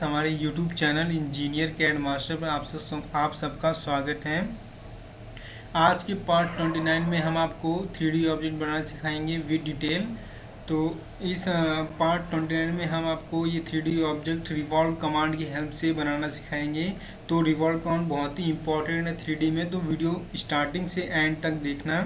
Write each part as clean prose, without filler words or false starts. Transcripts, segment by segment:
हमारे YouTube channel engineer CAD master पर आप सबका स्वागत है। आज के पार्ट 29 में हम आपको 3D ऑब्जेक्ट बनाना सिखाएंगे विद डिटेल। तो इस पार्ट 29 में हम आपको ये 3D ऑब्जेक्ट रिवॉल्व कमांड की हेल्प से बनाना सिखाएंगे। तो रिवॉल्व कमांड बहुत ही इंपॉर्टेंट है 3D में, तो वीडियो स्टार्टिंग से एंड तक देखना,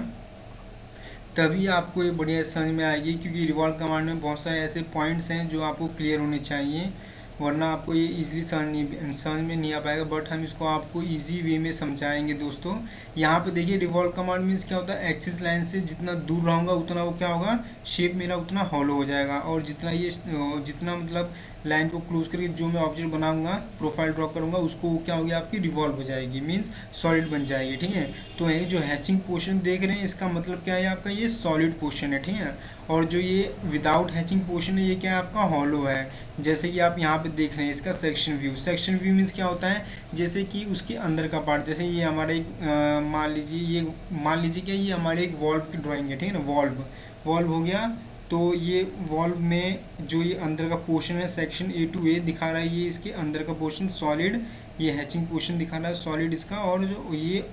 तभी आपको ये बढ़िया समझ में आएगी। क्योंकि रिवॉल्व कमांड में बहुत सारे ऐसे पॉइंट्स हैं जो आपको क्लियर होने चाहिए, वरना आपको ये इजीली समझ में नहीं आ पाएगा। बट हम इसको आपको इजी वे में समझाएंगे दोस्तों। यहाँ पे देखिए रिवॉल्व कमांड मीन्स क्या होता है, एक्सिस लाइन से जितना दूर रहूँगा उतना वो क्या होगा, शेप मेरा उतना हॉलो हो जाएगा। और जितना मतलब लाइन को क्लोज करके जो मैं ऑब्जेक्ट बनाऊंगा, प्रोफाइल ड्रॉ करूंगा, उसको क्या होगी, आपकी रिवॉल्व हो जाएगी, मीन्स सॉलिड बन जाएगी। ठीक है, तो ये जो हैचिंग पोर्शन देख रहे हैं इसका मतलब क्या है, आपका ये सॉलिड पोर्शन है। ठीक है, और जो ये विदाउट हैचिंग पोर्शन है ये क्या है, आपका हॉलो है। जैसे कि आप यहाँ पे देख रहे हैं इसका सेक्शन व्यू मीन्स क्या होता है, जैसे कि उसके अंदर का पार्ट, जैसे ये हमारा एक मान लीजिए क्या, ये हमारे एक वॉल्व की ड्राइंग है। ठीक है ना, वॉल्व हो गया। तो ये वॉल्व में जो ये अंदर का पोर्शन है, सेक्शन A to A दिखा रहा है, ये इसके अंदर का पोर्शन सॉलिड, ये हैचिंग पोर्शन दिखा रहा है सॉलिड इसका, और जो ये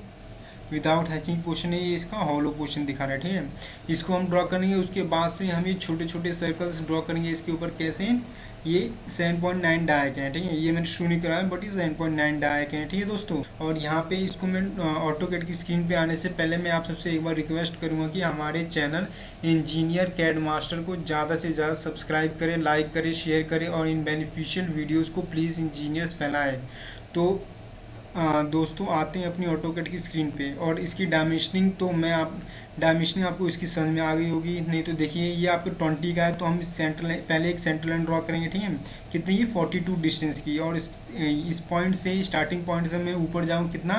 विदाउट हैचिंग पोर्शन है ये इसका हॉलो पोर्शन दिखा रहा है। ठीक है, इसको हम ड्रॉ करेंगे। उसके बाद से हम ये छोटे छोटे सर्कल्स ड्रॉ करेंगे इसके ऊपर। कैसे, ये 7.9 डायक है। ठीक है, ये मैंने शुरू नहीं करा है, बट ये 7.9 डायक है। ठीक है दोस्तों, और यहाँ पे इसको मैं ऑटोकैड की स्क्रीन पे आने से पहले मैं आप सबसे एक बार रिक्वेस्ट करूँगा कि हमारे चैनल इंजीनियर कैड मास्टर को ज़्यादा से ज़्यादा सब्सक्राइब करें, लाइक करें, शेयर करें, और इन बेनिफिशियल वीडियोज़ को प्लीज़ इंजीनियर्स फैलाएँ। तो दोस्तों आते हैं अपनी ऑटोकैड की स्क्रीन पे, और इसकी डायमेंशनिंग तो डायमेंशनिंग आपको इसकी समझ में आ गई होगी। नहीं तो देखिए ये आपके 20 का है, तो हम पहले एक सेंटर लाइन ड्रॉ करेंगे। ठीक है, कितनी, ये 42 डिस्टेंस की, और इस पॉइंट से, स्टार्टिंग पॉइंट से मैं ऊपर जाऊँ कितना,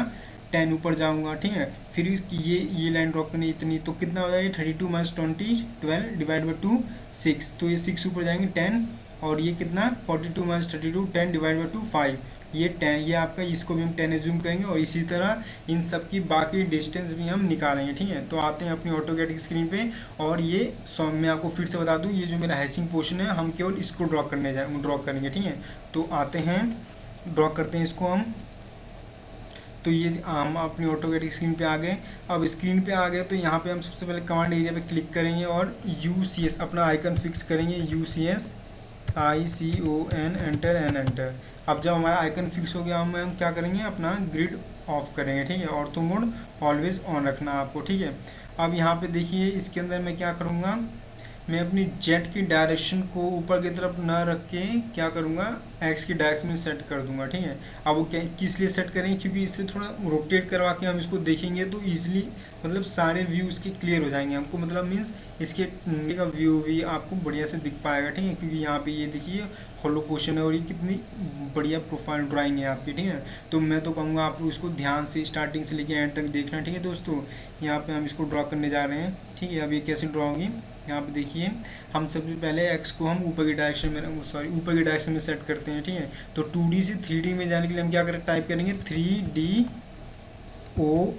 10 ऊपर जाऊँगा। ठीक है, फिर ये लाइन ड्रॉ करनी इतनी, तो कितना हो जाएगा, 32 - 20 12 डिवाइड बाई 2 6, तो ये 6 ऊपर जाएंगे 10, और ये कितना 42 - 32 10 डिवाइड बाई 2 5, ये 10, ये आपका, इसको भी हम 10 एज्यूम करेंगे। और इसी तरह इन सब की बाकी डिस्टेंस भी हम निकालेंगे। ठीक है, तो आते हैं अपनी ऑटोकैड की स्क्रीन पे, और ये मैं आपको फिर से बता दूं, ये जो मेरा हैचिंग पोर्शन है हम केवल इसको ड्रॉ करेंगे। ठीक है, तो आते हैं, ड्रॉ करते हैं इसको हम। तो ये हम अपनी ऑटोकैड की स्क्रीन पे आ गए। अब स्क्रीन पे आ गए तो यहाँ पे हम सबसे पहले कमांड एरिया पे क्लिक करेंगे और UCS अपना आइकन फिक्स करेंगे, UCS ICON एंटर। अब जब हमारा आइकन फिक्स हो गया, हम क्या करेंगे, अपना ग्रिड ऑफ करेंगे। ठीक है, ऑर्थो मोड ऑलवेज ऑन रखना आपको। ठीक है, अब यहाँ पे देखिए इसके अंदर मैं क्या करूँगा, मैं अपनी जेट की डायरेक्शन को ऊपर की तरफ ना रख के क्या करूँगा, एक्स की डायरेक्शन में सेट कर दूंगा। ठीक है, अब वो क्या किस लिए सेट करेंगे, क्योंकि इससे थोड़ा रोटेट करवा के हम इसको देखेंगे तो ईजिली मतलब सारे व्यू इसके क्लियर हो जाएंगे हमको, मतलब मीन्स इसके का व्यू भी आपको बढ़िया से दिख पाएगा। ठीक है, क्योंकि यहाँ पे ये देखिए होलो पोर्शन है, और ये कितनी बढ़िया प्रोफाइल ड्राइंग है आपकी। ठीक है, तो मैं तो कहूँगा आप लोग इसको ध्यान से स्टार्टिंग से लेके एंड तक देखना। ठीक है दोस्तों, यहाँ पे हम इसको ड्रॉ करने जा रहे हैं। ठीक है, अब ये कैसे ड्रॉ होगी, यहाँ पे देखिए हम सबसे पहले एक्स को हम ऊपर की डायरेक्शन में सेट करते हैं। ठीक है, तो 2D से 3D में जाने के लिए हम क्या करें, टाइप करेंगे 3DO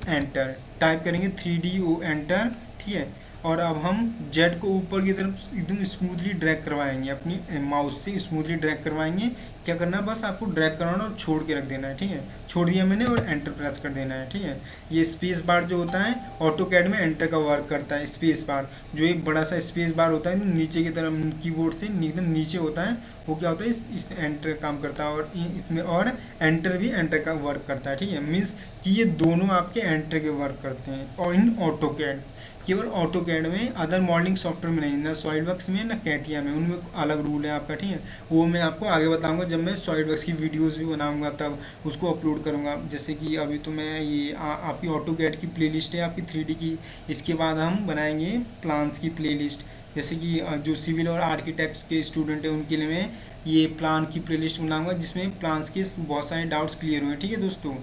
एंटर, टाइप करेंगे 3DO एंटर। ठीक है, और अब हम जेड को ऊपर की तरफ एकदम स्मूथली ड्रैग करवाएंगे, अपनी माउस से स्मूथली ड्रैग करवाएंगे। क्या करना है, बस आपको ड्रैग करवाना और छोड़ के रख देना है। ठीक है, छोड़ दिया मैंने, और एंटर प्रेस कर देना है। ठीक है, ये स्पेस बार जो होता है ऑटोकैड में एंटर का वर्क करता है। स्पेस बार जो एक बड़ा सा स्पेस बार होता है नीचे की तरफ कीबोर्ड से एकदम नीचे होता है, वो क्या होता है, इस एंटर का काम करता है, और इसमें और एंटर भी एंटर का वर्क करता है। ठीक है, मीन्स कि ये दोनों आपके एंटर के वर्क करते हैं, और इन ऑटोकैड, केवल ऑटोकैड में, अदर मॉडलिंग सॉफ्टवेयर में नहीं, ना सॉलिडवर्क्स में ना कैटिया में, उनमें अलग रूल है आपका। ठीक है, वो मैं आपको आगे बताऊंगा जब मैं सॉलिडवर्क्स की वीडियोस भी बनाऊंगा, तब उसको अपलोड करूंगा। जैसे कि अभी तो मैं ये आपकी ऑटोकैड की प्लेलिस्ट है आपकी 3D की, इसके बाद हम बनाएंगे प्लान्स की प्लेलिस्ट। जैसे कि जो सिविल और आर्किटेक्ट्स के स्टूडेंट हैं उनके लिए मैं ये प्लान की प्लेलिस्ट बनाऊंगा, जिसमें प्लान्स के बहुत सारे डाउट्स क्लियर हुए। ठीक है दोस्तों,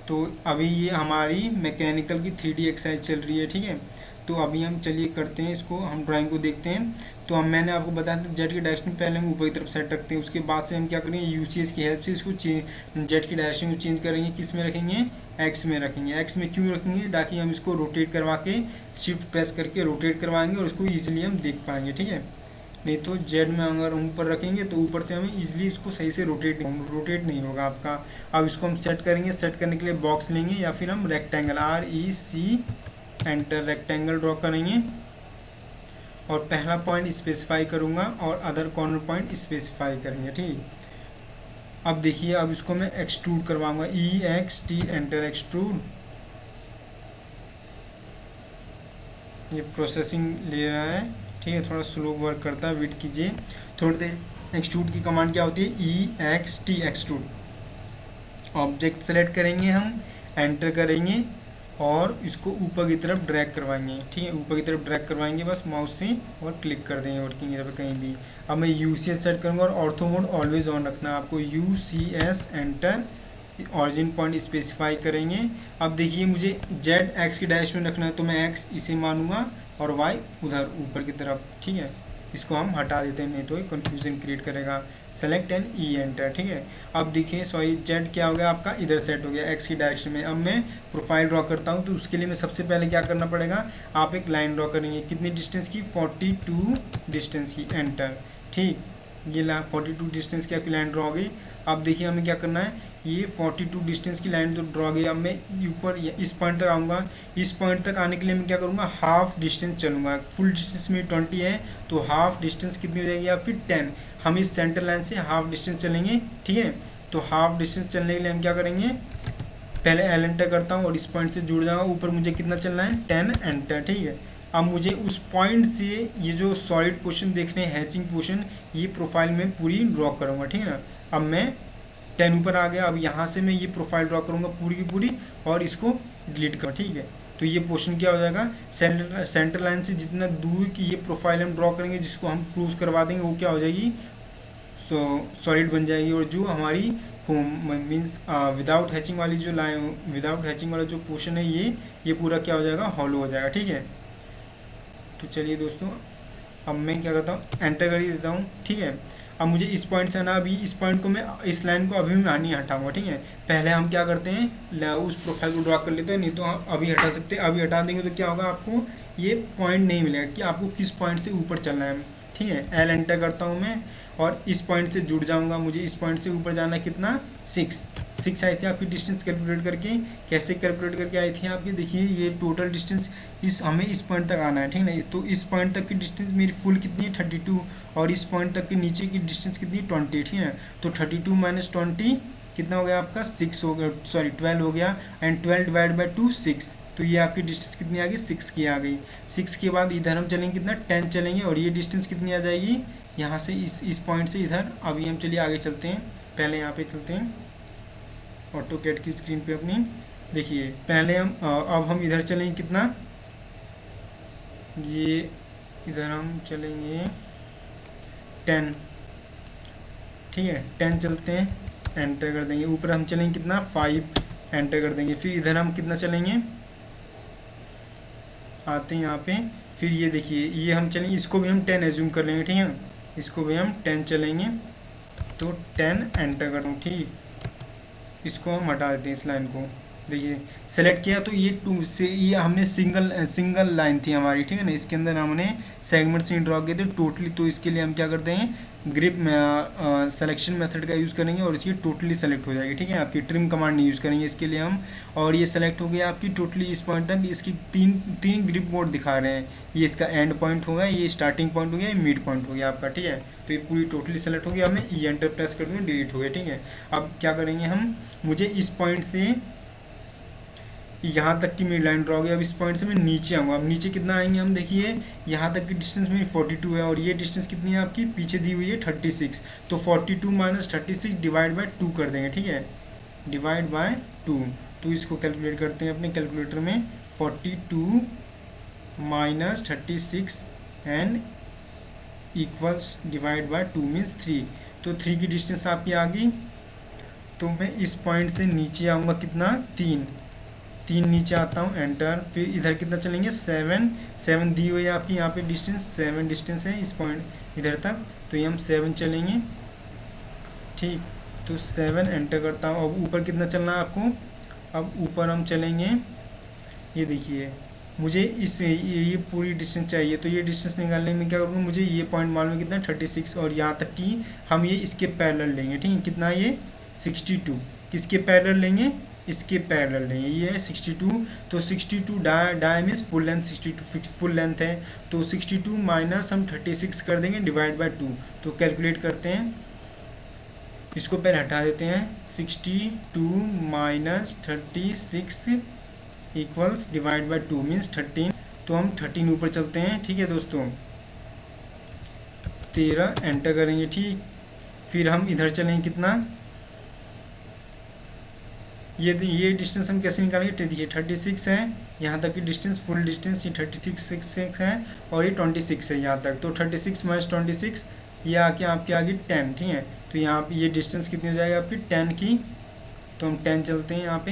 तो अभी ये हमारी मैकेनिकल की 3D एक्सरसाइज चल रही है। ठीक है, तो अभी हम चलिए करते हैं इसको, हम ड्राइंग को देखते हैं। तो हम मैंने आपको बताया था जेट की डायरेक्शन पहले हम ऊपर की तरफ सेट रखते हैं, उसके बाद से हम क्या करेंगे, UCS की हेल्प से इसको जेट की डायरेक्शन को चेंज करेंगे, किस में रखेंगे, एक्स में रखेंगे। एक्स में क्यों रखेंगे, ताकि हम इसको रोटेट करवा के शिफ्ट प्रेस करके रोटेट करवाएंगे और उसको ईजिली हम देख पाएंगे। ठीक है, नहीं तो जेड में अगर हम ऊपर रखेंगे तो ऊपर से हमें इजीली इसको सही से रोटेट नहीं होगा आपका। अब इसको हम सेट करेंगे, सेट करने के लिए बॉक्स लेंगे या फिर हम rectangle REC enter rectangle draw करेंगे और पहला पॉइंट स्पेसिफाई करूँगा और अदर कॉर्नर पॉइंट स्पेसिफाई करेंगे। ठीक, अब देखिए अब इसको मैं एक्सट्रूड करवाऊँगा EXT एंटर एक्सट्रूड। ये प्रोसेसिंग ले रहा है, ठीक है, थोड़ा स्लो वर्क करता है, वेट कीजिए थोड़ी देर। एक्सट्रूड की कमांड क्या होती है EXT एक्सट्रूड। ऑब्जेक्ट सेलेक्ट करेंगे हम, एंटर करेंगे और इसको ऊपर की तरफ ड्रैग करवाएंगे। ठीक है, ऊपर की तरफ ड्रैग करवाएंगे बस माउस से और क्लिक कर देंगे वर्किंग एरिया पे कहीं भी। अब मैं UCS सेट करूँगा और ऑर्थो मोड ऑलवेज ऑन रखना है आपको। UCS enter origin point specify करेंगे। अब देखिए मुझे Z X की डायरेक्शन में रखना है तो मैं X इसे मानूंगा और Y उधर ऊपर की तरफ। ठीक है, इसको हम हटा देते हैं नहीं तो ये कन्फ्यूजन क्रिएट करेगा। Select and E enter. ठीक है, अब देखिए सॉरी Z क्या हो गया आपका, इधर सेट हो गया X की डायरेक्शन में। अब मैं प्रोफाइल ड्रॉ करता हूँ तो उसके लिए मैं सबसे पहले क्या करना पड़ेगा, आप एक लाइन ड्रॉ करेंगे कितनी डिस्टेंस की, 42 डिस्टेंस की, एंटर। ठीक, ये 42 डिस्टेंस की आपकी लाइन ड्रॉ हो गई। अब देखिए हमें क्या करना है, ये 42 डिस्टेंस की लाइन तो ड्रॉ गई। अब मैं ऊपर इस पॉइंट तक आऊँगा। इस पॉइंट तक आने के लिए मैं क्या करूँगा, हाफ डिस्टेंस चलूँगा। फुल डिस्टेंस में 20 है तो हाफ डिस्टेंस कितनी हो जाएगी आपकी 10। हम इस सेंटर लाइन से हाफ डिस्टेंस चलेंगे। ठीक है, तो हाफ डिस्टेंस चलने के लिए हम क्या करेंगे, पहले L एंटर करता हूँ और इस पॉइंट से जुड़ जाऊँगा। ऊपर मुझे कितना चलना है 10 एंटर। ठीक है, अब मुझे उस पॉइंट से ये जो सॉलिड पोर्शन देखने हैचिंग पोर्शन ये प्रोफाइल में पूरी ड्रॉ करूँगा। ठीक है ना, अब मैं 10 ऊपर आ गया। अब यहाँ से मैं ये प्रोफाइल ड्रॉ करूँगा पूरी की पूरी और इसको डिलीट कर। ठीक है, तो ये पोर्शन क्या हो जाएगा, सेंटर लाइन से जितना दूर की ये प्रोफाइल हम ड्रॉ करेंगे जिसको हम क्रूज करवा देंगे वो क्या हो जाएगी, सॉलिड बन जाएगी। और जो हमारी मीन्स विदाउट हैचिंग वाली जो लाइन, विदाउट हैचिंग वाला जो पोर्शन है ये पूरा क्या हो जाएगा, हॉलो हो जाएगा। ठीक है, तो चलिए दोस्तों अब मैं क्या करता हूँ, एंटर कर ही देता हूँ। ठीक है, अब मुझे इस पॉइंट से आना, अभी इस पॉइंट को मैं, इस लाइन को अभी मैं नहीं हटाऊंगा। ठीक है, पहले हम क्या करते हैं, उस प्रोफाइल को ड्रॉ कर लेते हैं, नहीं तो हम अभी हटा सकते हैं। अभी हटा देंगे तो क्या होगा, आपको ये पॉइंट नहीं मिलेगा कि आपको किस पॉइंट से ऊपर चलना है। ठीक है, L एंटर करता हूँ मैं और इस पॉइंट से जुड़ जाऊँगा। मुझे इस पॉइंट से ऊपर जाना है कितना, 6 आई थी आपकी डिस्टेंस कैलकुलेट करके। कैसे कैलकुलेट करके आई थी आपकी, देखिए ये टोटल डिस्टेंस हमें इस पॉइंट तक आना है। ठीक है, तो इस पॉइंट तक की डिस्टेंस मेरी फुल कितनी है 32 और इस पॉइंट तक के नीचे की डिस्टेंस कितनी है 20। ठीक है, तो 32 माइनस 20 कितना हो गया आपका, 6 हो गया, सॉरी 12 हो गया। एंड 12 डिवाइड बाई 2 6, तो ये आपकी डिस्टेंस कितनी आ गई, 6 की आ गई। 6 के बाद इधर हम चलेंगे कितना, 10 चलेंगे और ये डिस्टेंस कितनी आ जाएगी यहाँ से, इस पॉइंट से इधर। अभी हम चलिए आगे चलते हैं, पहले यहाँ पे चलते हैं ऑटोकैड की स्क्रीन पे अपनी। देखिए पहले हम अब हम इधर चलेंगे कितना, ये इधर हम चलेंगे 10। ठीक है, 10 चलते हैं, एंटर कर देंगे। ऊपर हम चलेंगे कितना, 5, एंटर कर देंगे। फिर इधर हम कितना चलेंगे, आते हैं यहाँ पे, फिर ये देखिए ये हम चलेंगे, इसको भी हम 10 एज्यूम कर लेंगे। ठीक है, इसको भी हम 10 चलेंगे तो 10 एंटर कर दूँ। ठीक, इसको हम हटा देते हैं इस लाइन को। देखिए सेलेक्ट किया तो ये 2 से, ये हमने सिंगल लाइन थी हमारी। ठीक है ना, इसके अंदर हमने सेगमेंट से ड्रॉ किए थे टोटली। तो इसके लिए हम क्या करते हैं, ग्रिप में सिलेक्शन मेथड का यूज़ करेंगे और इसकी टोटली सेलेक्ट हो जाएगी। ठीक है, आपकी ट्रिम कमांड नहीं यूज़ करेंगे इसके लिए हम। और ये सेलेक्ट हो गया आपकी टोटली इस पॉइंट तक। इसकी तीन ग्रिप मोड दिखा रहे हैं, ये इसका एंड पॉइंट होगा, ये स्टार्टिंग पॉइंट हो गया, ये मिड पॉइंट हो गया आपका। ठीक है, तो ये पूरी टोटली सेलेक्ट हो गया। हमें ई एंटर प्रेस कर दूँगा, डिलीट हो गया। ठीक है, अब क्या करेंगे हम, मुझे इस पॉइंट से यहाँ तक की मेरी लाइन ड्रॉ हो गई। अब इस पॉइंट से मैं नीचे आऊँगा। अब नीचे कितना आएंगे हम, देखिए यहाँ तक की डिस्टेंस मेरी 42 है और ये डिस्टेंस कितनी है आपकी, पीछे दी हुई है 36। तो 42 माइनस 36 डिवाइड बाय 2 कर देंगे। ठीक है, डिवाइड बाय 2, तो इसको कैलकुलेट करते हैं अपने कैलकुलेटर में। 42 minus 36 and equals divide by 2 means 3। तो 3 की डिस्टेंस आपकी आ गई। तो मैं इस पॉइंट से नीचे आऊँगा कितना, 3 नीचे आता हूँ, एंटर। फिर इधर कितना चलेंगे, 7 दी हुई है आपकी यहाँ पे डिस्टेंस, 7 डिस्टेंस है इस पॉइंट इधर तक, तो ये हम 7 चलेंगे। ठीक, तो 7 एंटर करता हूँ। अब ऊपर कितना चलना है आपको, अब ऊपर हम चलेंगे, ये देखिए मुझे ये पूरी डिस्टेंस चाहिए, तो ये डिस्टेंस निकालने में क्या करूँगा, मुझे ये पॉइंट मालूम है कितना 36, और यहाँ तक कि हम ये इसके पैरेलल लेंगे, ठीक है, कितना ये 62, किसके पैरेलल लेंगे, इसके पैरेलल लेंगे, ये है 62, तो 62 die means full length, 62 full length है, तो 62 माइनस हम 36 कर देंगे डिवाइड बाय 2, तो कैलकुलेट करते हैं, इसको पहले हटा देते हैं, 62 minus 36 equals divide by 2 means 13, तो हम 13 ऊपर चलते हैं, ठीक है दोस्तों, 13 एंटर करेंगे, ठीक, फिर हम इधर चलेंगे, कितना ये डिस्टेंस हम कैसे निकालेंगे, देखिए 36 है, यहाँ तक की डिस्टेंस फुल डिस्टेंस ये 36 है, और ये 26 है यहाँ तक, तो 36 माइनस 26 ये आके आपके आगे 10, ठीक है, तो यहाँ पे ये डिस्टेंस कितनी हो जाएगी आपकी 10 की, तो हम 10 चलते हैं, यहाँ पे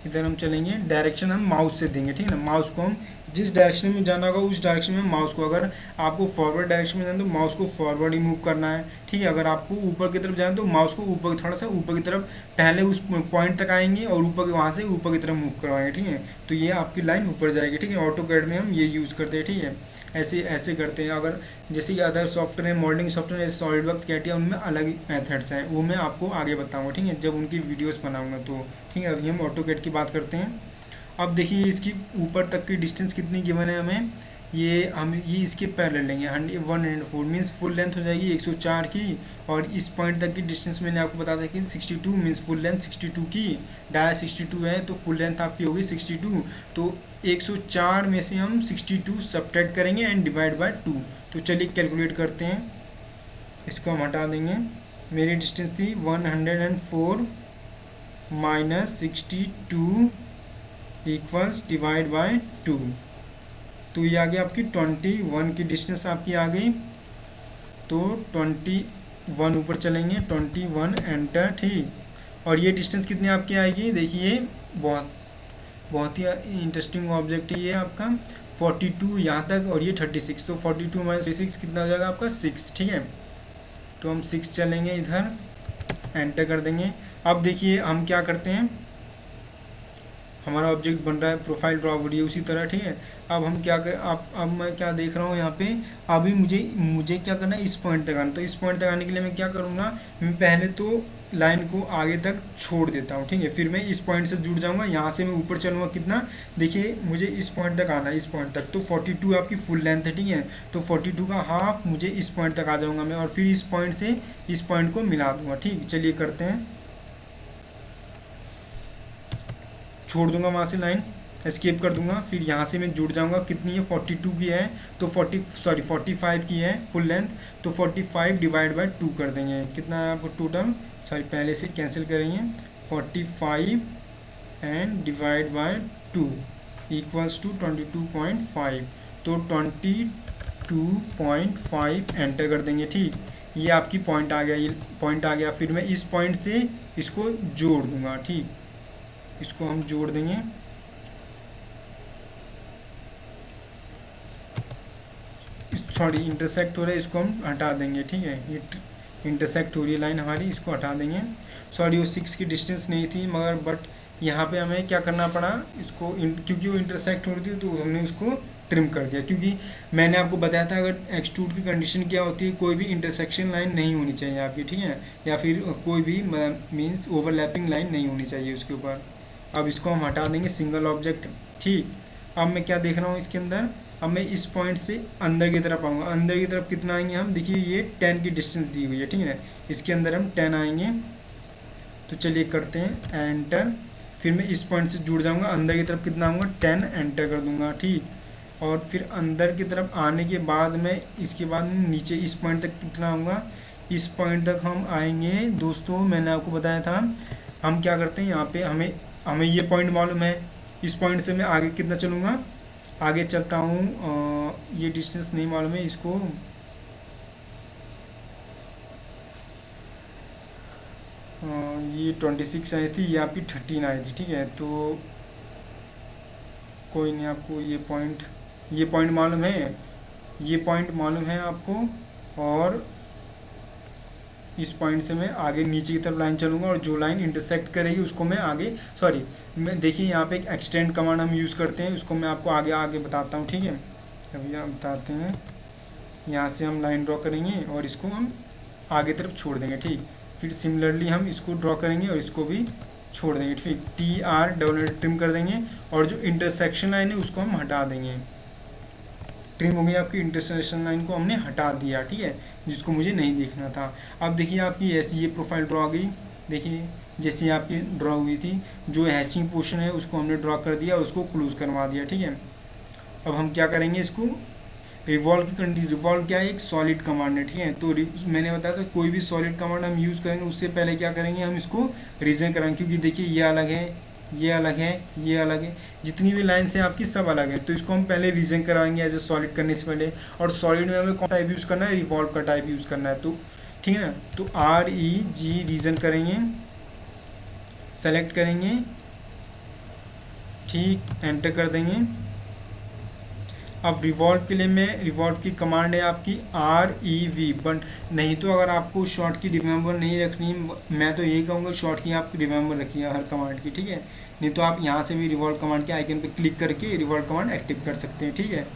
इधर हम चलेंगे, डायरेक्शन हम माउस से देंगे, ठीक है ना, माउस को हम जिस डायरेक्शन में जाना होगा उस डायरेक्शन में माउस को, अगर आपको फॉरवर्ड डायरेक्शन में जाना तो माउस को फॉरवर्ड ही मूव करना है, ठीक है, अगर आपको ऊपर की तरफ जाना तो माउस को ऊपर, थोड़ा सा ऊपर की तरफ पहले उस पॉइंट तक आएंगे और ऊपर वहाँ से ऊपर की तरफ मूव करवाएंगे, ठीक है, तो ये आपकी लाइन ऊपर जाएगी, ठीक है, ऑटोकैड में हम ये यूज़ करते हैं, ठीक है, ऐसे करते हैं, अगर जैसे कि अदर सॉफ्टवेयर मॉडलिंग सॉफ्टवेयर जैसे सॉलिडवर्क्स कैटिया उनमें अलग मेथड्स हैं, वो मैं आपको आगे बताऊंगा, ठीक है, जब उनकी वीडियोस बनाऊंगा तो, ठीक है, अभी हम ऑटोकैड की बात करते हैं। अब देखिए इसकी ऊपर तक की डिस्टेंस कितनी गिवन है हमें, ये इसके पैरेलल लेंगे, 104 मीन्स फुल लेंथ हो जाएगी 104 की, और इस पॉइंट तक की डिस्टेंस मैंने आपको बता था कि 62 मीन्स फुल लेंथ 62 की, डाया 62 है तो फुल लेंथ आपकी होगी 62, तो 104 में से हम 62 सब्ट्रैक्ट करेंगे एंड डिवाइड बाय 2, तो चलिए कैलकुलेट करते हैं, इसको हम हटा देंगे, मेरी डिस्टेंस थी 104 माइनस 62 इक्वल्स डिवाइड बाय 2, तो ये आ गई आपकी 21 की डिस्टेंस आपकी आ गई, तो 21 ऊपर चलेंगे, 21 एंटर, ठीक, और ये डिस्टेंस कितनी आपकी आएगी, देखिए बहुत ही इंटरेस्टिंग ऑब्जेक्ट है ये आपका, 42 यहाँ तक, और ये 36, तो 42 माइनस 36 कितना हो जाएगा आपका 6, ठीक है, तो हम 6 चलेंगे, इधर एंटर कर देंगे। अब देखिए हम क्या करते हैं, हमारा ऑब्जेक्ट बन रहा है, प्रोफाइल ड्रॉ हो रही है उसी तरह, ठीक है, अब हम क्या कर, अब मैं क्या देख रहा हूँ यहाँ पे, अभी मुझे क्या करना है, इस पॉइंट तक आना, तो इस पॉइंट तक आने के लिए मैं क्या करूँगा, मैं पहले तो लाइन को आगे तक छोड़ देता हूँ, ठीक है, फिर मैं इस पॉइंट से जुड़ जाऊँगा, यहाँ से मैं ऊपर चलूँगा, कितना, देखिए मुझे इस पॉइंट तक आना है, इस पॉइंट तक, तो 42 आपकी फुल लेंथ है, ठीक है, तो 42 का हाफ मुझे इस पॉइंट तक आ जाऊँगा मैं, और फिर इस पॉइंट से इस पॉइंट को मिला दूँगा, ठीक, चलिए करते हैं, छोड़ दूंगा वहाँ से लाइन, एस्केप कर दूंगा, फिर यहाँ से मैं जुड़ जाऊंगा, कितनी है 42 की है, तो 45 की है फुल लेंथ, तो 45 डिवाइड बाय 2 कर देंगे, कितना है आपको टोटल, पहले से कैंसिल करेंगे, 45 and divide by 2 equals to 22.5, तो 22.5 एंटर कर देंगे, ठीक, ये आपकी पॉइंट आ गया, ये पॉइंट आ गया, फिर मैं इस पॉइंट से इसको जोड़ दूंगा, ठीक, इसको हम जोड़ देंगे, सॉरी इंटरसेक्ट हो रहा है, इसको हम हटा देंगे, ठीक है, ये इंटरसेक्ट हो रही है लाइन हमारी, इसको हटा देंगे, सॉरी वो 6 की डिस्टेंस नहीं थी, मगर बट यहाँ पे हमें क्या करना पड़ा, इसको क्योंकि वो इंटरसेक्ट हो रही थी तो हमने उसको ट्रिम कर दिया, क्योंकि मैंने आपको बताया था अगर एक्सट्रूड की कंडीशन क्या होती है, कोई भी इंटरसेक्शन लाइन नहीं होनी चाहिए आपकी, ठीक है, या फिर कोई भी मीन्स ओवरलैपिंग लाइन नहीं होनी चाहिए उसके ऊपर। अब इसको हम हटा देंगे, सिंगल ऑब्जेक्ट, ठीक, अब मैं क्या देख रहा हूँ इसके अंदर, अब मैं इस पॉइंट से अंदर की तरफ आऊँगा, अंदर की तरफ कितना आएंगे हम, देखिए ये 10 की डिस्टेंस दी हुई है, ठीक है, इसके अंदर हम 10 आएंगे, तो चलिए करते हैं एंटर, फिर मैं इस पॉइंट से जुड़ जाऊँगा, अंदर की तरफ कितना आऊँगा 10 एंटर कर दूँगा, ठीक, और फिर अंदर की तरफ आने के बाद मैं इसके बाद नीचे इस पॉइंट तक कितना आऊँगा, इस पॉइंट तक हम आएंगे दोस्तों, मैंने आपको बताया था हम क्या करते हैं यहाँ पे, हमें ये पॉइंट मालूम है, इस पॉइंट से मैं आगे कितना चलूँगा, आगे चलता हूँ, ये डिस्टेंस नहीं मालूम है इसको, ये 26 आई थी, ये आपकी 13 आई थी, ठीक है, तो कोई नहीं, आपको ये पॉइंट मालूम है, ये पॉइंट मालूम है आपको, और इस पॉइंट से मैं आगे नीचे की तरफ लाइन चलूँगा और जो लाइन इंटरसेक्ट करेगी उसको मैं आगे मैं देखिए यहाँ पे एक एक्सटेंड कमांड हम यूज़ करते हैं, उसको मैं आपको आगे आगे बताता हूँ, ठीक है। अभी हम बताते हैं, यहाँ से हम लाइन ड्रॉ करेंगे और इसको हम आगे तरफ छोड़ देंगे, ठीक। फिर सिमिलरली हम इसको ड्रॉ करेंगे और इसको भी छोड़ देंगे, ठीक। TR ट्रिम कर देंगे और जो इंटरसेक्शन लाइन है उसको हम हटा देंगे। ट्रिम हो गई आपकी इंटरसेक्शन लाइन को हमने हटा दिया, ठीक है, जिसको मुझे नहीं देखना था। अब देखिए आपकी ऐसी ये प्रोफाइल ड्रॉ आ गई, देखिए जैसे आपकी ड्रॉ हुई थी, जो हैचिंग पोर्शन है उसको हमने ड्रॉ कर दिया और उसको क्लोज करवा दिया, ठीक है। अब हम क्या करेंगे, इसको रिवॉल्व की कंडीशन, रिवॉल्व क्या है, एक सॉलिड कमांड है, ठीक है। तो मैंने बताया था कोई भी सॉलिड कमांड हम यूज़ करेंगे उससे पहले क्या करेंगे, हम इसको रीजन कराएंगे, क्योंकि देखिए ये अलग है, ये अलग है, ये अलग है, जितनी भी लाइन्स हैं आपकी सब अलग है। तो इसको हम पहले रीजन कराएंगे एज ए सॉलिड करने से पहले। और सॉलिड में हमें कौन टाइप यूज़ करना है, रिवॉल्व का टाइप यूज़ करना है, तो ठीक है ना। तो REG रीजन करेंगे, सेलेक्ट करेंगे, ठीक, एंटर कर देंगे। अब रिवॉल्व के लिए मैं, रिवॉल्व की कमांड है आपकी REV, बट नहीं तो अगर आपको शॉर्ट की रिमेंबर नहीं रखनी, मैं तो यही कहूँगा शॉर्ट की आप रिमेंबर रखिए हर कमांड की, ठीक है। नहीं तो आप यहाँ से भी रिवॉल्व कमांड के आइकन पे क्लिक करके रिवॉल्व कमांड एक्टिव कर सकते हैं, ठीक है।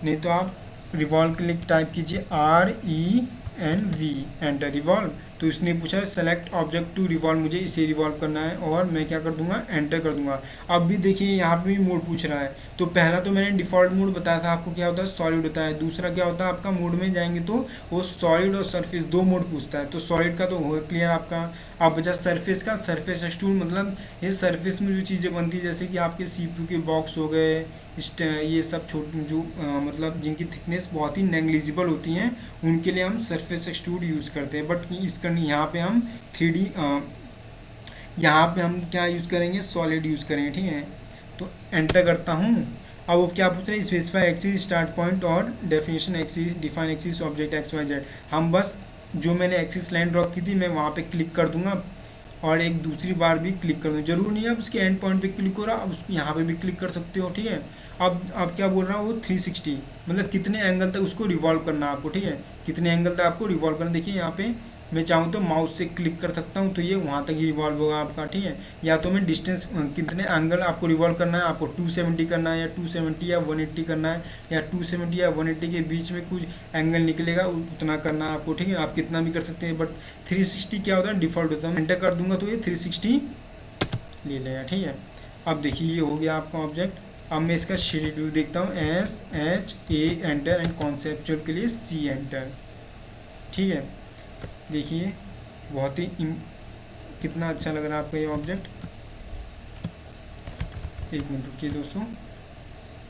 नहीं तो आप रिवॉल्व के लिए टाइप कीजिए RENV, एंटर, रिवॉल्व। तो इसने पूछा है सेलेक्ट ऑब्जेक्ट टू रिवॉल्व, मुझे इसे रिवॉल्व करना है और मैं क्या कर दूंगा, एंटर कर दूंगा। अब भी देखिए यहाँ पे भी मोड पूछ रहा है। तो पहला तो मैंने डिफ़ॉल्ट मोड बताया था आपको, क्या होता है, सॉलिड होता है। दूसरा क्या होता है आपका, मोड में जाएंगे तो वो सॉलिड और सरफेस दो मोड पूछता है। तो सॉलिड का तो हो क्लियर आपका। अब बचा सरफेस का, सरफेस एक्सट्रूड मतलब ये सरफेस में जो चीज़ें बनती है, जैसे कि आपके CPU के बॉक्स हो गए, ये सब छोटे जो मतलब जिनकी थिकनेस बहुत ही नेग्लिजिबल होती हैं, उनके लिए हम सरफेस एक्सट्रूड यूज़ करते हैं। बट इसका यहाँ पे हम 3D, यहाँ पे हम क्या यूज़ करेंगे, सॉलिड यूज़ करेंगे, ठीक है। तो एंटर करता हूँ। अब वो क्या पूछ रहे हैं, स्पेसिफाई एक्सिस स्टार्ट पॉइंट और definition axis, define axis object XYZ। हम बस जो मैंने एक्सिस लाइन ड्रॉ की थी मैं वहाँ पे क्लिक कर दूंगा और एक दूसरी बार भी क्लिक कर दूँ, जरूर नहीं है आप उसके एंड पॉइंट पे क्लिक हो रहा, अब उसको यहाँ पे भी क्लिक कर सकते हो, ठीक है। अब क्या बोल रहा हूँ, वो 360 मतलब कितने एंगल तक उसको रिवॉल्व करना है आपको, ठीक है, कितने एंगल तक आपको रिवॉल्व करना। देखिए यहाँ पे मैं चाहूँ तो माउस से क्लिक कर सकता हूँ, तो ये वहाँ तक ही रिवॉल्व होगा आपका, ठीक है। या तो मैं डिस्टेंस, कितने एंगल आपको रिवॉल्व करना है, आपको 270 करना है या 270 या 180 करना है, या 270 या 180 के बीच में कुछ एंगल निकलेगा उतना करना है आपको, ठीक है। आप कितना भी कर सकते हैं, बट 360 क्या होता है, डिफ़ॉल्ट होता है। एंटर कर दूंगा तो ये 360 ले लेगा, ठीक है। अब देखिए ये हो गया आपका ऑब्जेक्ट। अब मैं इसका शेड व्यू देखता हूँ, SHA एंटर एंड कॉन्सेप्चुअल के लिए C एंटर, ठीक है। देखिए बहुत ही कितना अच्छा लग रहा है आपका ये ऑब्जेक्ट। एक मिनट रुकिए दोस्तों,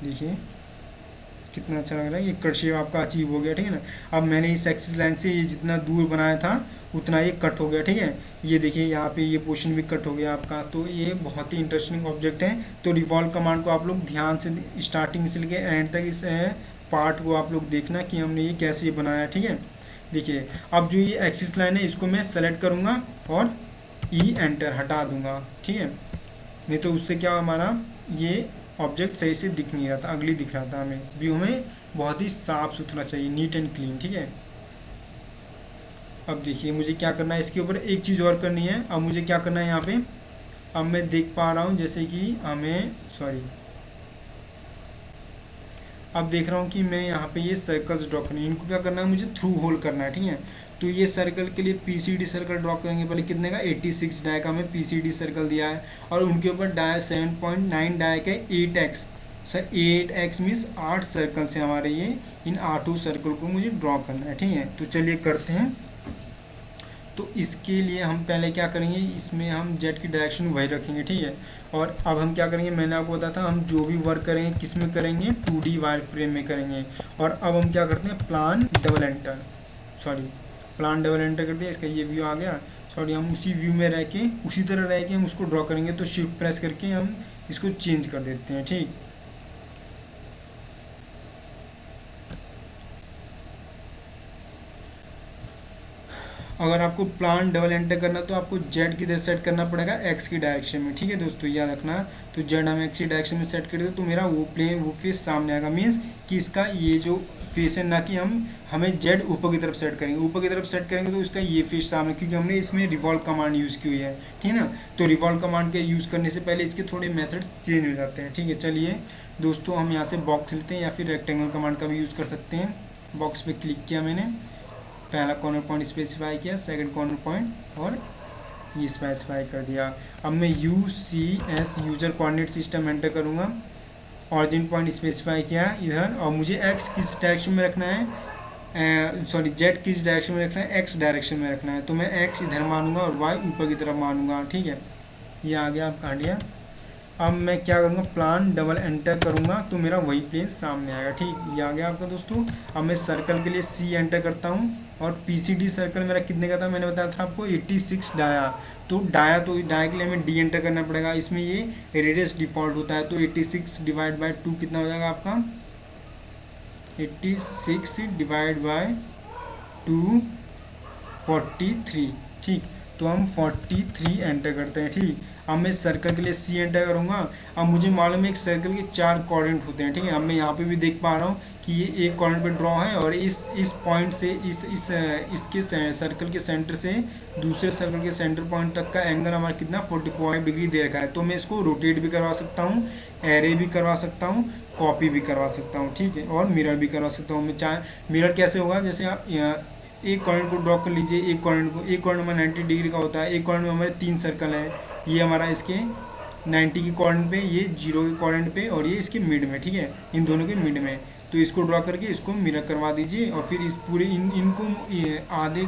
देखिए कितना अच्छा लग रहा है, ये कट शेप आपका अचीव हो गया, ठीक है ना। अब मैंने इस एक्सिस लाइन से ये जितना दूर बनाया था उतना ये कट हो गया, ठीक है। ये देखिए यहाँ पे ये पोर्शन भी कट हो गया आपका। तो ये बहुत ही इंटरेस्टिंग ऑब्जेक्ट है। तो रिवॉल्व कमांड को आप लोग ध्यान से स्टार्टिंग से लेके एंड तक इस पार्ट को आप लोग देखना कि हमने ये कैसे बनाया, ठीक है। देखिए अब जो ये एक्सिस लाइन है इसको मैं सेलेक्ट करूँगा और E एंटर हटा दूंगा, ठीक है। नहीं तो उससे क्या हमारा ये ऑब्जेक्ट सही से दिख नहीं रहा था, अगली दिख रहा था। हमें व्यू में बहुत ही साफ सुथरा चाहिए, नीट एंड क्लीन, ठीक है। अब देखिए मुझे क्या करना है, इसके ऊपर एक चीज़ और करनी है। अब मुझे क्या करना है यहाँ पे, अब मैं देख पा रहा हूँ जैसे कि अब देख रहा हूँ कि मैं यहाँ पे ये सर्कल्स ड्रॉ करनी है, इनको क्या करना है, मुझे थ्रू होल करना है, ठीक है। तो ये सर्कल के लिए PCD सर्कल ड्रॉ करेंगे। पहले कितने का, 86 डाय का हमें PCD सर्कल दिया है और उनके ऊपर डाय 7.9 डाय का 8x, sir 8x means 8 circle से हमारे ये इन 8 सर्कल को मुझे ड्रॉ करना है, ठीक है। तो चलिए करते हैं। तो इसके लिए हम पहले क्या करेंगे, इसमें हम जेड की डायरेक्शन वही रखेंगे, ठीक है। और अब हम क्या करेंगे, मैंने आपको बताया था हम जो भी वर्क करेंगे किस में करेंगे, 2D वायर फ्रेम में करेंगे। और अब हम क्या करते हैं, प्लान डबल एंटर कर दिया, इसका ये व्यू आ गया। हम उसी व्यू में रह के उसी तरह रह के हम उसको ड्रॉ करेंगे। तो शिफ्ट प्रेस करके हम इसको चेंज कर देते हैं, ठीक। अगर आपको प्लान डबल एंटर करना तो आपको जेड की तरह सेट करना पड़ेगा, एक्स की डायरेक्शन में, ठीक है दोस्तों, याद रखना। तो जेड हम एक्स की डायरेक्शन में सेट कर दे तो मेरा वो प्लेन वो फेस सामने आएगा, मीन्स कि इसका ये जो फेस है, ना कि हमें जेड ऊपर की तरफ सेट करेंगे। ऊपर की तरफ सेट करेंगे तो इसका ये फेस सामने, क्योंकि हमने इसमें रिवॉल्व कमांड यूज़ की हुई है, ठीक है ना। तो रिवॉल्व कमांड के यूज़ करने से पहले इसके थोड़े मेथड्स चेंज हो जाते हैं, ठीक है। चलिए दोस्तों, हम यहाँ से बॉक्स लेते हैं या फिर रेक्टेंगल कमांड का भी यूज़ कर सकते हैं। बॉक्स पे क्लिक किया मैंने, पहला कॉर्नर पॉइंट स्पेसिफाई किया, सेकंड कॉर्नर पॉइंट और ये स्पेसिफाई कर दिया। अब मैं UCS user coordinate system enter करूँगा, ऑरिजिन पॉइंट स्पेसिफाई किया इधर, और मुझे एक्स किस डायरेक्शन में रखना है, सॉरी जेड किस डायरेक्शन में रखना है, एक्स डायरेक्शन में रखना है। तो मैं एक्स इधर मानूंगा और वाई ऊपर की तरफ मानूंगा, ठीक है। ये आ गया आपका आइडिया। अब मैं क्या करूँगा, प्लान डबल एंटर करूँगा तो मेरा वही प्लेन सामने आएगा, ठीक। ये आ गया आपका दोस्तों। अब मैं सर्कल के लिए C एंटर करता हूँ, और PCD सर्कल मेरा कितने का था, मैंने बताया था आपको 86 डाया। तो डाया के लिए हमें D एंटर करना पड़ेगा। इसमें ये रेडियस डिफ़ॉल्ट होता है, तो 86 डिवाइड बाई 2 कितना हो जाएगा आपका, 86 डिवाइड बाई 2 43, ठीक। तो हम 43 एंटर करते हैं, ठीक। अब मैं सर्कल के लिए C एंटर करूँगा। अब मुझे मालूम है एक सर्कल के 4 कोऑर्डिनेट होते हैं, ठीक है। अब मैं यहाँ पे भी देख पा रहा हूँ कि ये एक कोऑर्डिनेट पे ड्रॉ है, और इस पॉइंट से इसके सर्कल के सेंटर से दूसरे सर्कल के सेंटर पॉइंट तक का एंगल हमारा कितना 45 डिग्री दे रखा है। तो मैं इसको रोटेट भी करवा सकता हूँ, एरे भी करवा सकता हूँ, कॉपी भी करवा सकता हूँ, ठीक है, और मिरर भी करवा सकता हूँ। मैं चाहे मिरर कैसे होगा, जैसे आप एक कॉर्नर को ड्रॉ कर लीजिए, एक कॉर्नर में 90 डिग्री का होता है, एक कॉर्नर में हमारे 3 सर्कल है, ये हमारा इसके 90 के कॉर्नर पे, ये 0 के कॉर्नर पे, और ये इसके मिड में, ठीक है, इन दोनों के मिड में। तो इसको ड्रॉ करके इसको मिरर करवा दीजिए, और फिर इस पूरे इनको आधे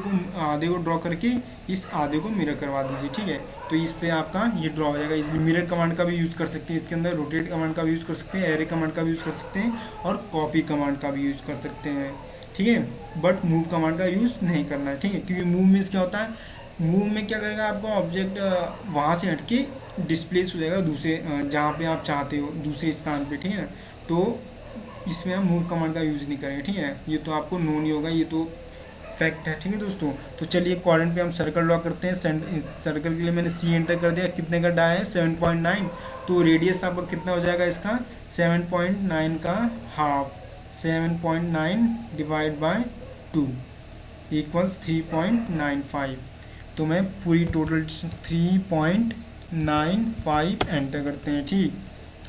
को ड्रॉ करके इस आधे को मिरर करवा दीजिए, ठीक है। तो इससे आपका ये ड्रॉ हो जाएगा। इसलिए मिरर कमांड का भी यूज़ कर सकते हैं इसके अंदर, रोटेट कमांड का भी यूज़ कर सकते हैं, एरे कमांड का भी यूज़ कर सकते हैं, और कॉपी कमांड का भी यूज़ कर सकते हैं, ठीक है। बट मूव कमांड का यूज़ नहीं करना है, ठीक है, क्योंकि मूव मीन्स क्या होता है, मूव में क्या करेगा, आपका ऑब्जेक्ट वहाँ से हटके डिस्प्लेस हो जाएगा दूसरे जहाँ पे आप चाहते हो, दूसरे स्थान पे, ठीक है ना। तो इसमें हम मूव कमांड का यूज़ नहीं करेंगे, ठीक है। ये तो आपको नोन ही होगा, ये तो फैक्ट है, ठीक है दोस्तों। तो चलिए कोऑर्डिनेट पे हम सर्कल ड्रॉ करते हैं। सर्कल के लिए मैंने C एंटर कर दिया, कितने का डाया है 7.9। तो रेडियस आपका कितना हो जाएगा इसका, 7.9 का हाफ, 7.9 डिवाइड बाय 2 इक्वल्स 3.95। तो मैं पूरी टोटल 3.95 एंटर करते हैं, ठीक।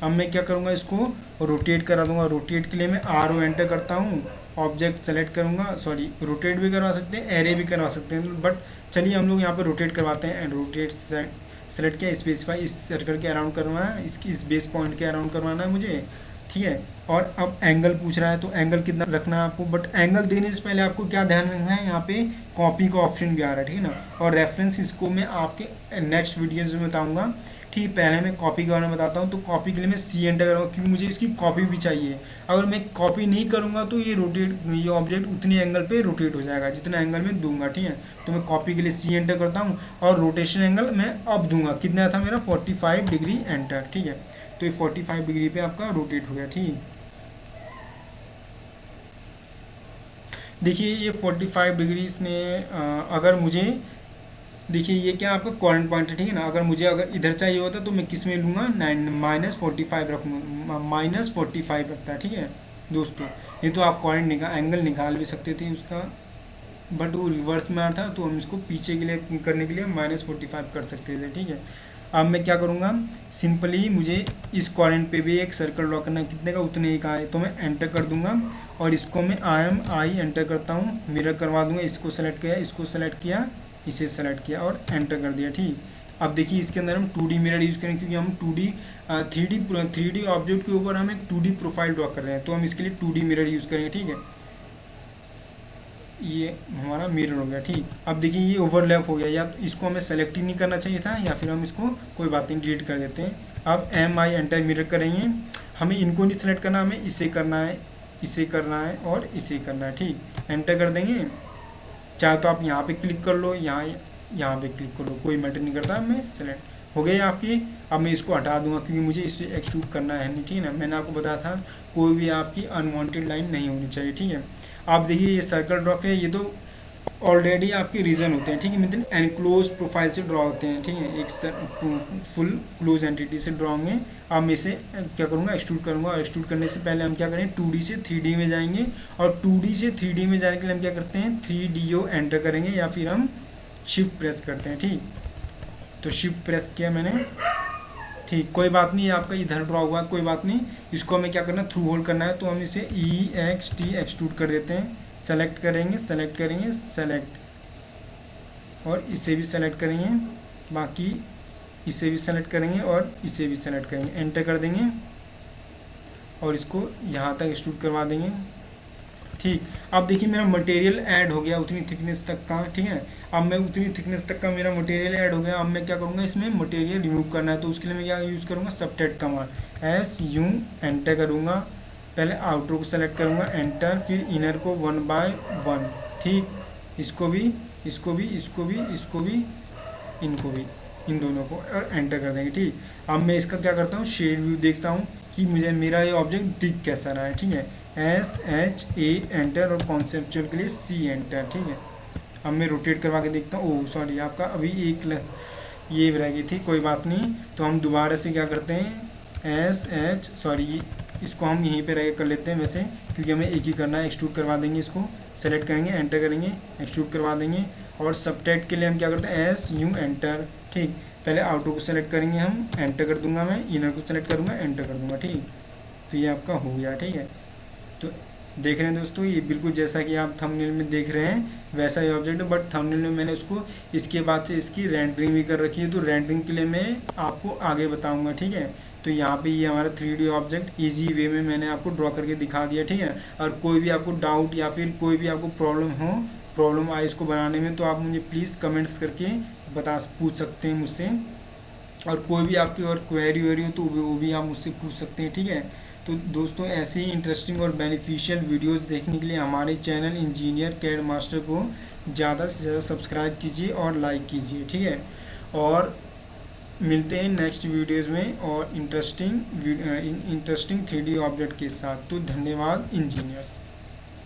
अब मैं क्या करूँगा, इसको रोटेट करा दूंगा। रोटेट के लिए मैं RO एंटर करता हूँ, ऑब्जेक्ट सेलेक्ट करूँगा, सॉरी रोटेट भी करवा सकते हैं, एरे भी करवा सकते हैं, बट चलिए हम लोग यहाँ पे रोटेट करवाते हैं। रोटेट सेलेक्ट किया, स्पेसिफाई इस सर्कल के अराउंड करवाना है, इस बेस पॉइंट के अराउंड करवाना है मुझे, ठीक है। और अब एंगल पूछ रहा है, तो एंगल कितना रखना है आपको, बट एंगल देने से पहले आपको क्या ध्यान रखना है, यहाँ पे कॉपी का ऑप्शन भी आ रहा है, ठीक है ना। और रेफरेंस इसको मैं आपके नेक्स्ट वीडियोज में बताऊँगा, ठीक। पहले मैं कॉपी के बारे में बताता हूँ। तो कॉपी के लिए मैं C एंटर करूँगा, क्योंकि मुझे इसकी कॉपी भी चाहिए। अगर मैं कॉपी नहीं करूँगा तो ये ऑब्जेक्ट उतने एंगल पे रोटेट हो जाएगा जितना एंगल में दूंगा, ठीक है। तो मैं कॉपी के लिए C एंटर करता हूँ, और रोटेशन एंगल मैं अब दूंगा, कितना था मेरा 45 डिग्री एंटर, ठीक है। तो ये 45 डिग्री पे आपका रोटेट हो गया, ठीक। देखिए ये 45 डिग्री इसने अगर मुझे, देखिए ये क्या आपका कॉर्नर पॉइंट है, ठीक है ना। अगर इधर चाहिए होता तो मैं किस में लूँगा, -45 रखूँगा, -45 रखता है, ठीक है दोस्तों। ये तो आप एंगल निकाल भी सकते थे उसका, बट वो रिवर्स में आ था, तो हम इसको पीछे के लिए करने के लिए -45 कर सकते थे, ठीक है। अब मैं क्या करूँगा, सिंपली मुझे इस कॉर्नर पे भी एक सर्कल ड्रॉ करना है, कितने का, उतने ही का है। तो मैं एंटर कर दूंगा, और इसको मैं I एंटर करता हूँ, मिरर करवा दूंगा। इसको सेलेक्ट किया, इसको सेलेक्ट किया, इसे सेलेक्ट किया और एंटर कर दिया, ठीक। अब देखिए इसके अंदर हम 2D मिरर यूज़ करेंगे, क्योंकि हम 3D ऑब्जेक्ट के ऊपर हम एक 2D प्रोफाइल ड्रॉ कर रहे हैं, तो हम इसके लिए 2D मिरर यूज़ करेंगे, ठीक है। ये हमारा मिरर हो गया, ठीक। अब देखिए ये ओवरलैप हो गया, या तो इसको हमें सेलेक्ट ही नहीं करना चाहिए था, या फिर हम इसको कोई बात नहीं डिलीट कर देते हैं। अब MI एंटर मिरर करेंगे, हमें इनको नहीं सेलेक्ट करना, हमें इसे करना है, इसे करना है और इसे करना है, ठीक। एंटर कर देंगे, चाहे तो आप यहाँ पे क्लिक कर लो, यहाँ पे क्लिक कर लो, कोई मैटर नहीं करता। मैं सेलेक्ट हो गई आपकी। अब मैं इसको हटा दूंगा, क्योंकि मुझे इसे एक्सट्रूड करना है नहीं, ठीक है ना। मैंने आपको बताया था कोई भी आपकी अनवांटेड लाइन नहीं होनी चाहिए, ठीक है। आप देखिए ये सर्कल ड्रॉ है, ये तो ऑलरेडी आपके रीजन होते हैं, ठीक है, मतलब एनक्लोज प्रोफाइल से ड्रॉ होते हैं, ठीक है, एक फुल क्लोज एंटिटी से ड्रॉ होंगे। अब मैं इसे क्या करूँगा, एक्सट्रूड करूँगा, और एक्सट्रूड करने से पहले हम क्या करें, 2D से 3D में जाएंगे, और 2D से 3D में जाने के लिए हम क्या करते हैं, 3DO एंटर करेंगे, या फिर हम शिफ्ट प्रेस करते हैं, ठीक। तो शिफ्ट प्रेस किया मैंने, ठीक, कोई बात नहीं, आपका इधर ड्रॉ हुआ, कोई बात नहीं। इसको हमें क्या करना है, थ्रू होल्ड करना है, तो हम इसे EXT एक्सट्रूड कर देते हैं। सेलेक्ट करेंगे, सेलेक्ट करेंगे, सेलेक्ट, और इसे भी सेलेक्ट करेंगे, बाकी इसे भी सेलेक्ट करेंगे, और इसे भी सेलेक्ट करेंगे, एंटर कर देंगे, और इसको यहाँ तक एक्सट्रूड करवा देंगे, ठीक। अब देखिए मेरा मटेरियल ऐड हो गया उतनी थिकनेस तक का, ठीक है। अब मैं उतनी थिकनेस तक का मेरा मटेरियल ऐड हो गया। अब मैं क्या करूँगा, इसमें मटेरियल रिमूव करना है, तो उसके लिए मैं क्या यूज़ करूँगा, सबट्रैक्ट कमांड, SU एंटर करूँगा, पहले आउटर को सेलेक्ट करूँगा, एंटर, फिर इनर को 1 by 1, ठीक, इसको भी, इसको भी, इसको भी, इसको भी, इनको भी, इन दोनों को, और एंटर कर देंगे, ठीक। अब मैं इसका क्या करता हूँ, शेड व्यू देखता हूँ कि मुझे मेरा ये ऑब्जेक्ट दिख कैसा रहा है, ठीक है। SHA एंटर, और कॉन्सेप्चुअल के लिए C एंटर, ठीक है। अब मैं रोटेट करवा के देखता हूँ, ओह सॉरी, आपका अभी ये रह गई थी, कोई बात नहीं। तो हम दोबारा से क्या करते हैं, सॉरी, इसको हम यहीं पे रह कर लेते हैं वैसे, क्योंकि हमें एक ही करना है। एक्सट्रूड करवा देंगे, इसको सेलेक्ट करेंगे, एंटर करेंगे, एक्सट्रूड करवा देंगे, और सबट्रैक्ट के लिए हम क्या करते हैं, SU एंटर, ठीक। पहले आउटर को सेलेक्ट करेंगे, हम एंटर कर दूंगा, मैं इनर को सेलेक्ट करूँगा, एंटर कर दूंगा, ठीक। तो ये आपका हो गया, ठीक है। तो देख रहे हैं दोस्तों, ये बिल्कुल जैसा कि आप थंबनेल में देख रहे हैं वैसा ही ऑब्जेक्ट है, बट थंबनेल में मैंने उसको इसके बाद से इसकी रेंडरिंग भी कर रखी है, तो रेंडरिंग के लिए मैं आपको आगे बताऊंगा, ठीक है। तो यहाँ पे ये हमारा 3D ऑब्जेक्ट इजी वे में मैंने आपको ड्रॉ करके दिखा दिया, ठीक है। और कोई भी आपको डाउट या फिर कोई भी आपको प्रॉब्लम आए इसको बनाने में, तो आप मुझे प्लीज़ कमेंट्स करके पूछ सकते हैं मुझसे, और कोई भी आपकी और क्वेरी वेरी हो तो वो भी आप मुझसे पूछ सकते हैं, ठीक है। तो दोस्तों ऐसे ही इंटरेस्टिंग और बेनिफिशियल वीडियोस देखने के लिए हमारे चैनल इंजीनियर कैड मास्टर को ज़्यादा से ज़्यादा सब्सक्राइब कीजिए और लाइक कीजिए, ठीक है। और मिलते हैं नेक्स्ट वीडियोज़ में और इंटरेस्टिंग 3D ऑब्जेक्ट के साथ। तो धन्यवाद इंजीनियर्स।